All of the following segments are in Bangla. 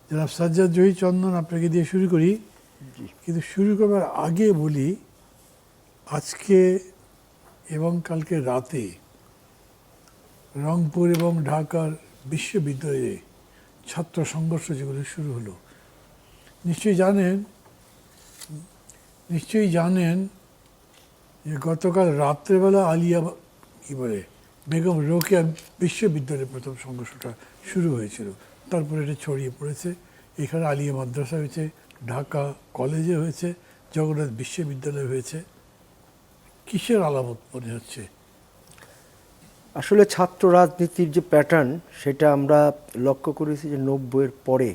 জনাব সাজ্জাদ জহির চন্দন, আপনাকে দিয়ে শুরু করি। কিন্তু শুরু করবার আগে বলি, আজকে এবং কালকে রাতে রংপুর এবং ঢাকার বিশ্ববিদ্যালয়ে ছাত্র সংঘর্ষ যেগুলো শুরু হলো, নিশ্চয়ই জানেন যে গতকাল রাত্রেবেলা আলিয়া কি বলে বেগম রোকেয়া বিশ্ববিদ্যালয়ে প্রথম সংঘর্ষটা শুরু হয়েছিল। তারপরে এটা ছড়িয়ে পড়েছে, এখানে আলিয়া মাদ্রাসা হয়েছে, ঢাকা কলেজে হয়েছে, জগন্নাথ বিশ্ববিদ্যালয়ে হয়েছে। কিসের আলামত মনে হচ্ছে? আসলে ছাত্র রাজনীতির যে প্যাটার্ন সেটা আমরা লক্ষ্য করেছি যে 90-এর পরে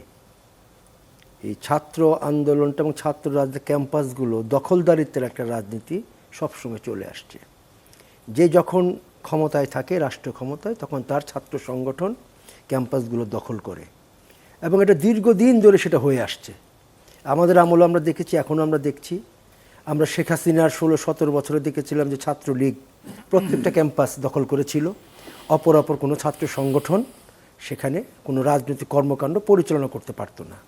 এই ছাত্র আন্দোলনটা এবং ছাত্র রাজনীতি ক্যাম্পাসগুলো দখলদারিত্বের একটা রাজনীতি সবসময় চলে আসছে। যে যখন ক্ষমতায় থাকে, রাষ্ট্র ক্ষমতায়, তখন তার ছাত্র সংগঠন ক্যাম্পাসগুলো দখল করে এবং এটা দীর্ঘদিন ধরে সেটা হয়ে আসছে। আমাদের আমলে আমরা দেখেছি, এখনও আমরা দেখছি। আমরা শেখ হাসিনার 16-17 বছরে দেখেছিলাম যে ছাত্রলীগ প্রত্যেকটা ক্যাম্পাস দখল করেছিল, অপর কোনো ছাত্র সংগঠন সেখানে কোনো রাজনৈতিক কর্মকাণ্ড পরিচালনা করতে পারতো না।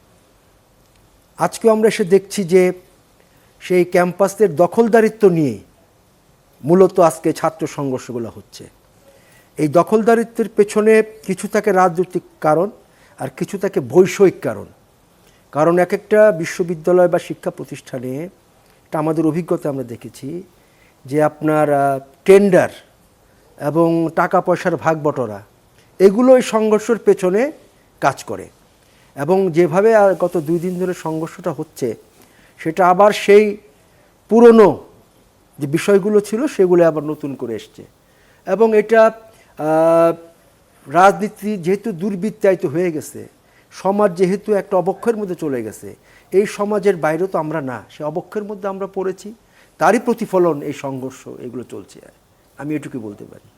আজকেও আমরা এসে দেখছি যে সেই ক্যাম্পাসের দখলদারিত্ব নিয়ে মূলত আজকে ছাত্র সংঘর্ষগুলো হচ্ছে। এই দখলদারিত্বের পেছনে কিছু থাকে রাজনৈতিক কারণ আর কিছু থাকে বৈষয়িক কারণ এক একটা বিশ্ববিদ্যালয় বা শিক্ষা প্রতিষ্ঠানে, এটা আমাদের অভিজ্ঞতা আমরা দেখেছি যে আপনার টেন্ডার এবং টাকা পয়সার ভাগ বটরা এগুলো এই সংঘর্ষের পেছনে কাজ করে এবং যেভাবে গত 2 দিন ধরে সংঘর্ষটা হচ্ছে সেটা আবার সেই পুরনো যে বিষয়গুলো ছিল সেগুলো আবার নতুন করে এসছে এবং এটা রাজনীতি যেহেতু দুর্বৃত্তায়িত হয়ে গেছে, সমাজ যেহেতু একটা অবক্ষয়ের মধ্যে চলে গেছে, এই সমাজের বাইরে তো আমরা না, সে অবক্ষয়ের মধ্যে আমরা পড়েছি, তারই প্রতিফলন এই সংঘর্ষ, এগুলো চলছে। আমি এটুকুই বলতে পারি।